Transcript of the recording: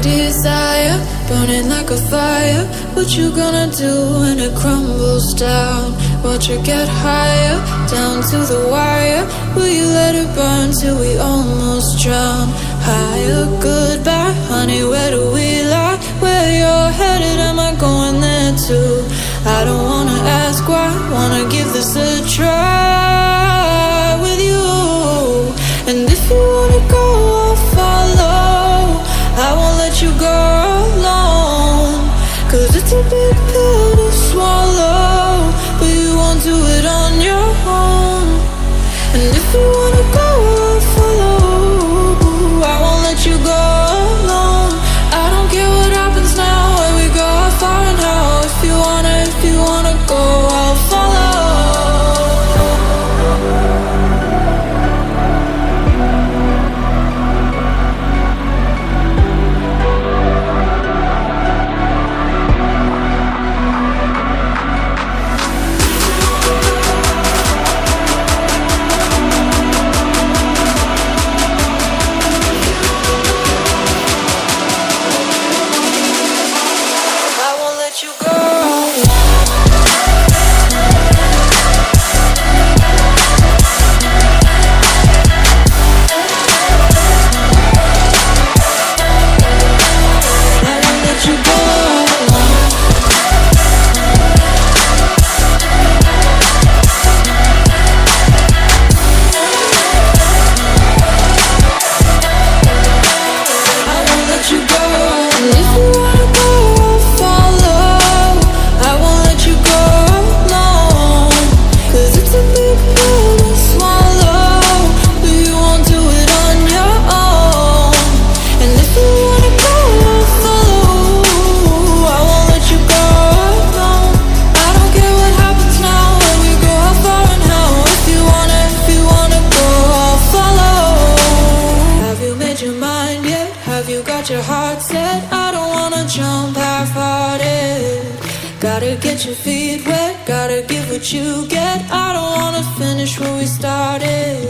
desire, burning like a fire. What you gonna do when it crumbles down? Watch it get higher, down to the wire. Will you let it burn till we almost drown? Higher, goodbye, honey, where do we lie? Where you're headed, am I going there too? I don't wanna ask why, wanna give this a try with you. And if you wanna go, I'll follow. I won't let you go alone, 'cause it's a big pill to swallow, but you won't do it on your own. And if you wanna go, I'll follow. I won't let you go alone. I don't care what happens now, where we go, how far and how. If you wanna go, I'll follow. Your heart set, I don't wanna jump half-hearted. Gotta get your feet wet, gotta give what you get. I don't wanna finish where we started.